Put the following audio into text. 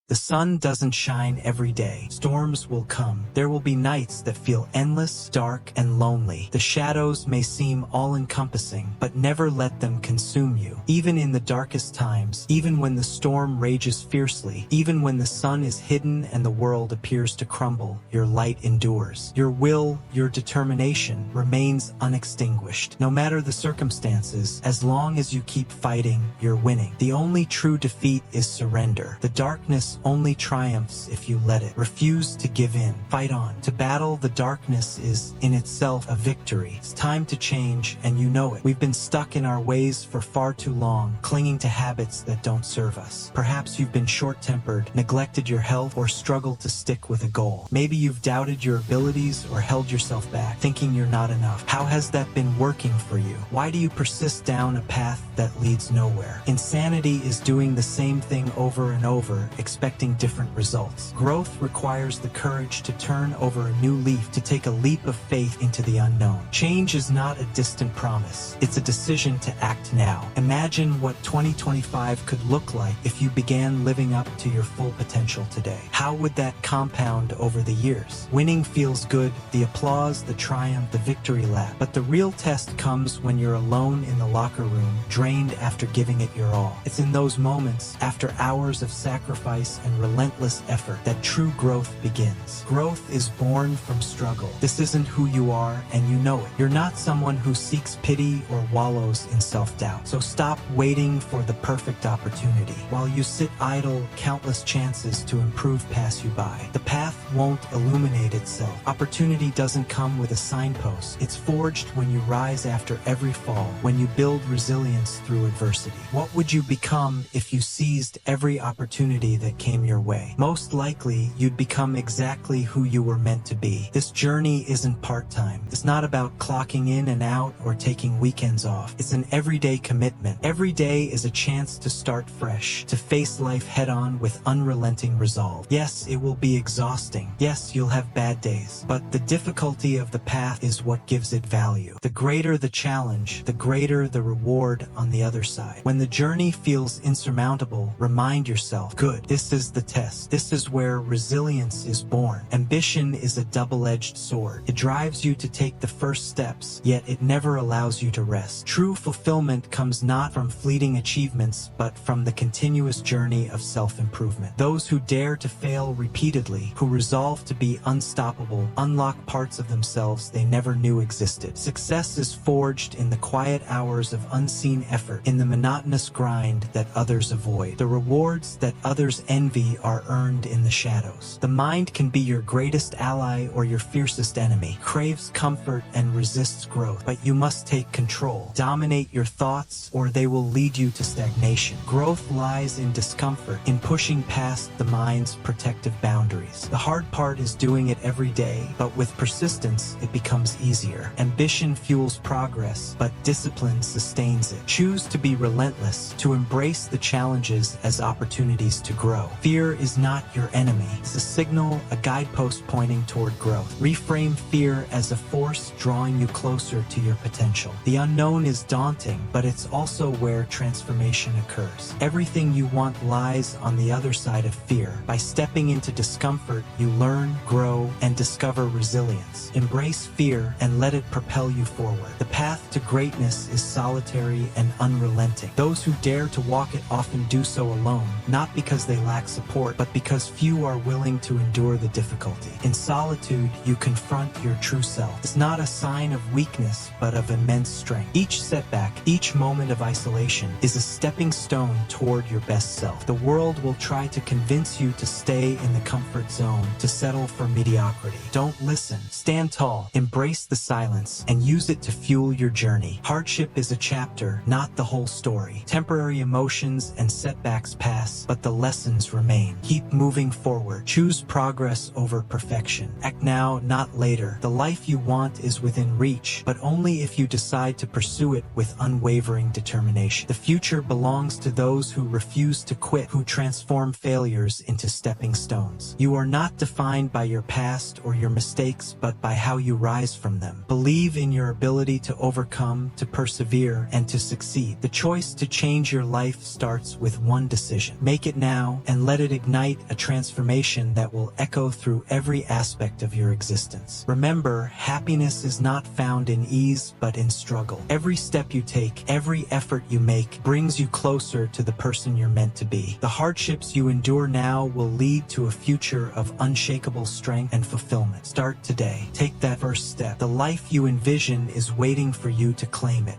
The sun doesn't shine every day. Storms will come. There will be nights that feel endless, dark, and lonely. The shadows may seem all-encompassing, but never let them consume you. Even in the darkest times, even when the storm rages fiercely, even when the sun is hidden and the world appears to crumble, your light endures. Your will, your determination, remains unextinguished. No matter the circumstances, as long as you keep fighting, you're winning. The only true defeat is surrender. The darkness only triumphs if you let it. Refuse to give in. Fight on. To battle the darkness is, in itself, a victory. It's time to change, and you know it. We've been stuck in our ways for far too long, clinging to habits that don't serve us. Perhaps you've been short-tempered, neglected your health, or struggled to stick with a goal. Maybe you've doubted your abilities or held yourself back, thinking you're not enough. How has that been working for you? Why do you persist down a path that leads nowhere? Insanity is doing the same thing over and over, expecting different results. Growth requires the courage to turn over a new leaf, to take a leap of faith into the unknown. Change is not a distant promise. It's a decision to act now. Imagine what 2025 could look like if you began living up to your full potential today. How would that compound over the years? Winning feels good, the applause, the triumph, the victory lap. But the real test comes when you're alone in the locker room, drained after giving it your all. It's in those moments, after hours of sacrifice and relentless effort, that true growth begins. Growth is born from struggle. This isn't who you are, and you know it. You're not someone who seeks pity or wallows in self-doubt. So stop waiting for the perfect opportunity. While you sit idle, countless chances to improve pass you by. The path won't illuminate itself. Opportunity doesn't come with a signpost. It's forged when you rise after every fall, when you build resilience through adversity. What would you become if you seized every opportunity that came your way? Most likely, you'd become exactly who you were meant to be. This journey isn't part-time. It's not about clocking in and out or taking weekends off. It's an everyday commitment. Every day is a chance to start fresh, to face life head-on with unrelenting resolve. Yes, it will be exhausting. Yes, you'll have bad days. But the difficulty of the path is what gives it value. The greater the challenge, the greater the reward on the other side. When the journey feels insurmountable, remind yourself, good, this is the test. This is where resilience is born. Ambition is a double-edged sword. It drives you to take the first steps, yet it never allows you to rest. True fulfillment comes not from fleeting achievements, but from the continuous journey of self-improvement. Those who dare to fail repeatedly, who resolve to be unstoppable, unlock parts of themselves they never knew existed. Success is forged in the quiet hours of unseen effort, in the monotonous grind that others avoid. The rewards that others envy are earned in the shadows. The mind can be your greatest ally or your fiercest enemy, craves comfort and resists growth, but you must take control. Dominate your thoughts or they will lead you to stagnation. Growth lies in discomfort, in pushing past the mind's protective boundaries. The hard part is doing it every day, but with persistence, it becomes easier. Ambition fuels progress, but discipline sustains it. Choose to be relentless, to embrace the challenges as opportunities to grow. Fear is not your enemy. It's a signal, a guidepost pointing toward growth. Reframe fear as a force drawing you closer to your potential. The unknown is daunting, but it's also where transformation occurs. Everything you want lies on the other side of fear. By stepping into discomfort, you learn, grow, and discover resilience. Embrace fear and let it propel you forward. The path to greatness is solitary and unrelenting. Those who dare to walk it often do so alone, not because they lack support, but because few are willing to endure the difficulty. In solitude, you confront your true self. It's not a sign of weakness, but of immense strength. Each setback, each moment of isolation, is a stepping stone toward your best self. The world will try to convince you to stay in the comfort zone, to settle for mediocrity. Don't listen. Stand tall, embrace the silence, and use it to fuel your journey. Hardship is a chapter, not the whole story. Temporary emotions and setbacks pass, but the lessons remain. Keep moving forward. Choose progress over perfection. Act now, not later. The life you want is within reach, but only if you decide to pursue it with unwavering determination. The future belongs to those who refuse to quit, who transform failures into stepping stones. You are not defined by your past or your mistakes, but by how you rise from them. Believe in your ability to overcome, to persevere, and to succeed. The choice to change your life starts with one decision. Make it now and and let it ignite a transformation that will echo through every aspect of your existence. Remember, happiness is not found in ease but in struggle. Every step you take, every effort you make brings you closer to the person you're meant to be. The hardships you endure now will lead to a future of unshakable strength and fulfillment. Start today. Take that first step. The life you envision is waiting for you to claim it.